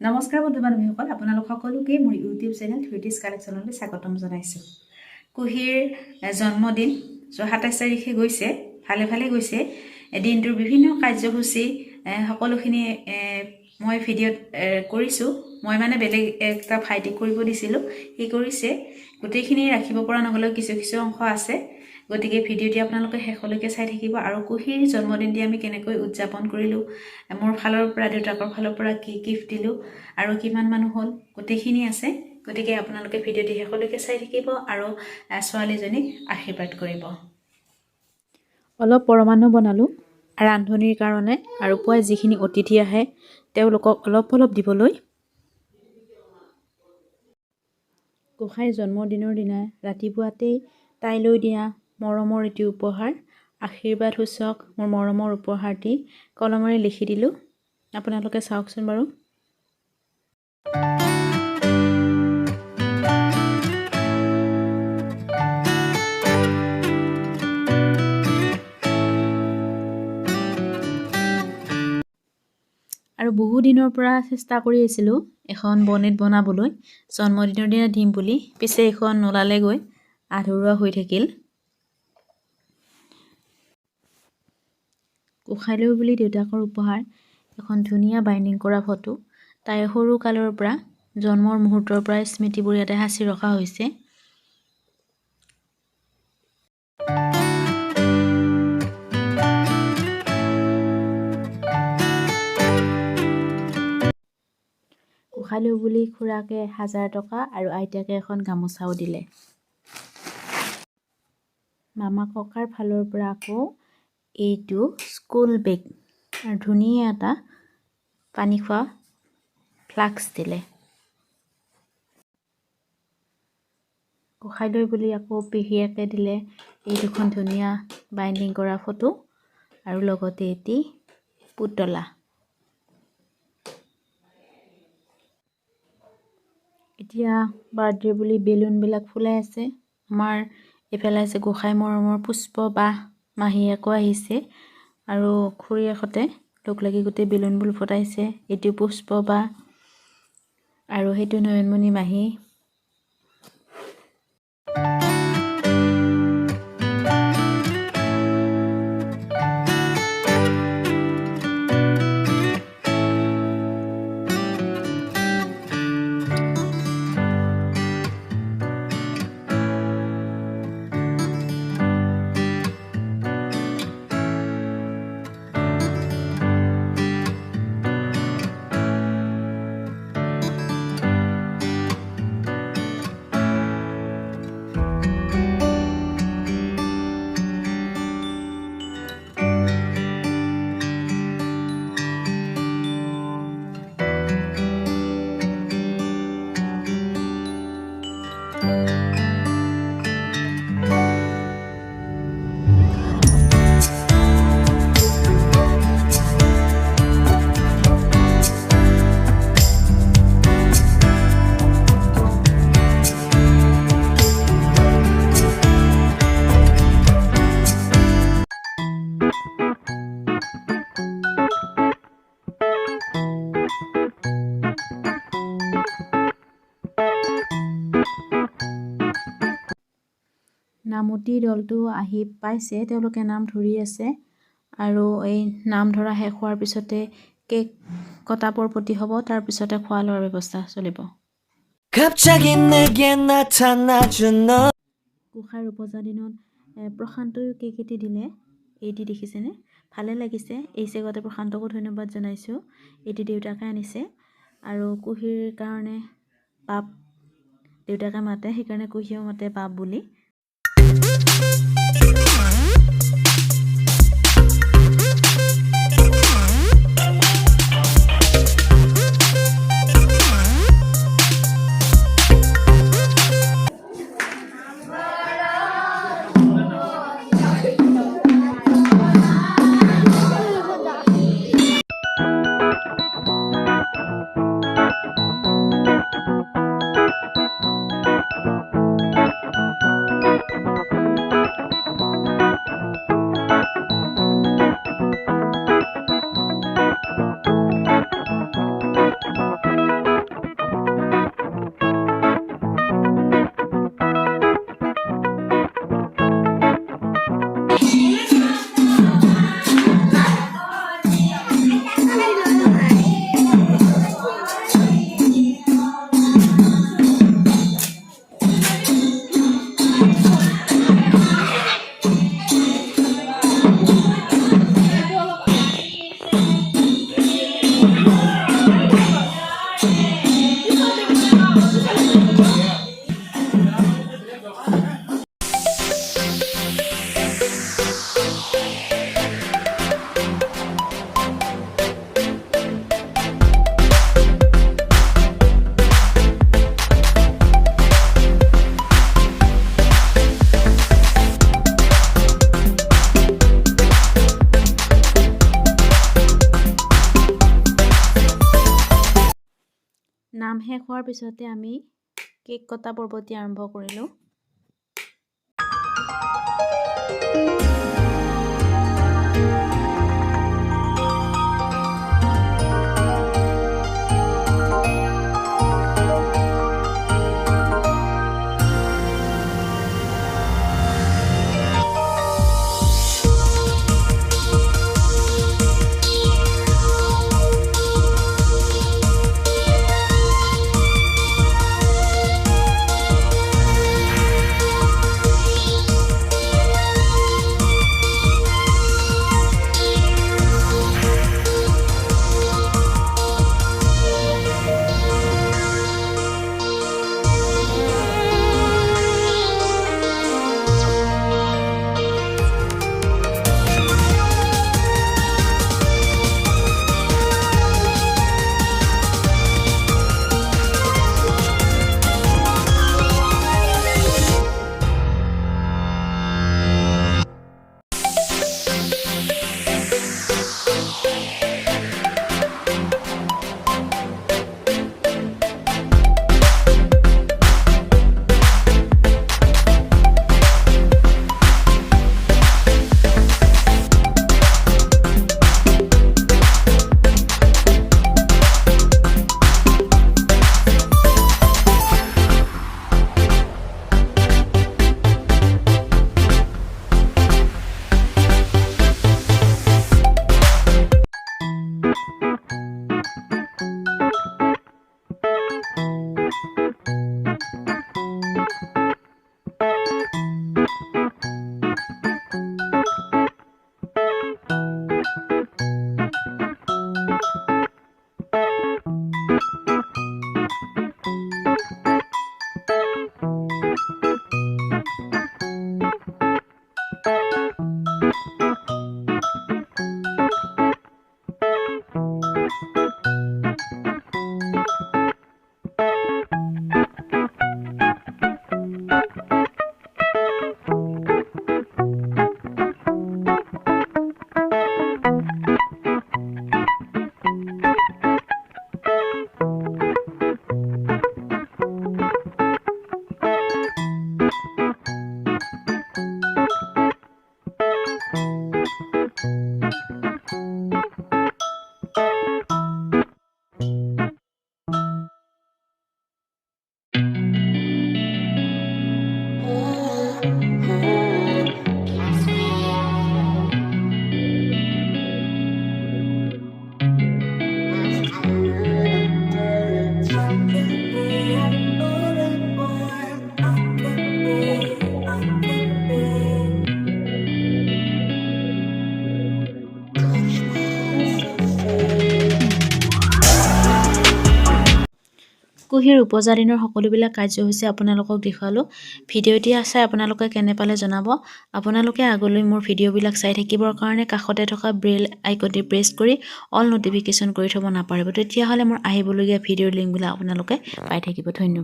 নমস্কাৰ বন্ধু বান্ধৱীসকল, আপোনালোক সকলোকে মোৰ ইউটিউব চেনেল থ্ৰিটিজ কালেকশ্যনলৈ স্বাগতম জনাইছোঁ। কুহিৰ জন্মদিন ২৭ তাৰিখে গৈছে, ভালে ভালে গৈছে। দিনটোৰ বিভিন্ন কাৰ্যসূচী সকলোখিনি মই ভিডিঅ'ত কৰিছোঁ। মই মানে বেলেগ এটা ভাইটিক কৰিব দিছিলোঁ, সি কৰিছে। গোটেইখিনি ৰাখিব পৰা নগ'লেও কিছু কিছু অংশ আছে, গতিকে ভিডিঅ'টি আপোনালোকে শেষলৈকে চাই থাকিব। আৰু কুহিৰ জন্মদিনটি আমি কেনেকৈ উদযাপন কৰিলোঁ, মোৰ ফালৰ পৰা দেউতাকৰ ফালৰ পৰা কি গিফ্ট দিলোঁ আৰু কিমান মানুহ হ'ল, গোটেইখিনি আছে। গতিকে আপোনালোকে ভিডিঅ'টি শেষলৈকে চাই থাকিব আৰু ছোৱালীজনীক আশীৰ্বাদ কৰিব। অলপ পৰমাণু বনালোঁ ৰান্ধনিৰ কাৰণে, আৰু পুৱাই যিখিনি অতিথি আহে তেওঁলোকক অলপ অলপ দিবলৈ। গোসাঁইৰ জন্মদিনৰ দিনা ৰাতিপুৱাতেই তাইলৈ দিয়া মৰমৰ এটি উপহাৰ, আশীৰ্বাদ সূচক মোৰ মৰমৰ উপহাৰটি কলমেৰে লিখি দিলোঁ। আপোনালোকে চাওকচোন বাৰু। আৰু বহু দিনৰ পৰা চেষ্টা কৰি আছিলোঁ এখন বনেট বনাবলৈ, জন্মদিনৰ দিনা দিম বুলি। পিছে এখন নোলালেগৈ, আধৰুৱা হৈ থাকিল। গোসাঁইলৈ বুলি দেউতাকৰ উপহাৰ এখন ধুনীয়া বাইণ্ডিং কৰা ফটো। তাইৰ সৰু কালৰ পৰা, জন্মৰ মুহূৰ্তৰ পৰাই স্মৃতিবোৰ ইয়াতে সাঁচি ৰখা হৈছে। গোসাঁইলৈ বুলি খুৰাকে 1000 টকা আৰু আইতাকে এখন গামোচাও দিলে। মামা ককাৰ ফালৰ পৰা আকৌ এইটো স্কুল বেগ আৰু ধুনীয়া এটা পানী খোৱা ফ্লাস্ক দিলে। গোসাঁইলৈ বুলি আকৌ পেহীয়েকে দিলে এই দুখন ধুনীয়া বাইণ্ডিং কৰা ফটো আৰু লগতে এটি পুতলা। এতিয়া বাৰ্থডে বুলি বেলুনবিলাক ফুলাই আছে। আমাৰ এইফালে আছে গোসাঁই মৰমৰ পুষ্প বা মাহীয়েকো আহিছে, আৰু খুৰীয়েকহঁতে লগ লাগি গোটেই বেলুনবোৰ ফুটাইছে। এইটো পুষ্প বা আৰু সেইটো নয়নমণি মাহী। নামতি দলটো আহি পাইছে, তেওঁলোকে নাম ধৰি আছে, আৰু এই নাম ধৰা শেষ হোৱাৰ পিছতে কেক কটা পৰপতি হ'ব, তাৰপিছতে খোৱা লোৱাৰ ব্যৱস্থা চলিব। গোসাঁইৰ উপজা দিনত প্ৰশান্তয়ো কেক এটি দিলে। এইটি দেখিছেনে, ভালে লাগিছে। এই চেগতে প্ৰশান্তকো ধন্যবাদ জনাইছোঁ। এইটি দেউতাকে আনিছে, আৰু কুহিৰ কাৰণে বাপ দেউতাকে মাতে, সেইকাৰণে কুহিও মাতে বাপ বুলি। নাম শেষ হোৱাৰ পিছতে আমি কেক কটা পৰ্বটি আৰম্ভ কৰিলোঁ। কুহিৰ উপজাতিনৰ সকলোবিলাক কাৰ্যসূচী আপোনালোকক দেখুৱালোঁ। ভিডিঅ'টি চাই আপোনালোকে কেনে পালে জনাব। আপোনালোকে আগলৈ মোৰ ভিডিঅ'বিলাক চাই থাকিবৰ কাৰণে কাষতে থকা বেল আইকনটি প্ৰেছ কৰি অল নটিফিকেশ্যন কৰি থ'ব নাপাহৰিব। তেতিয়াহ'লে মোৰ আহিবলগীয়া ভিডিঅ'ৰ লিংকবিলাক আপোনালোকে পাই থাকিব। ধন্যবাদ।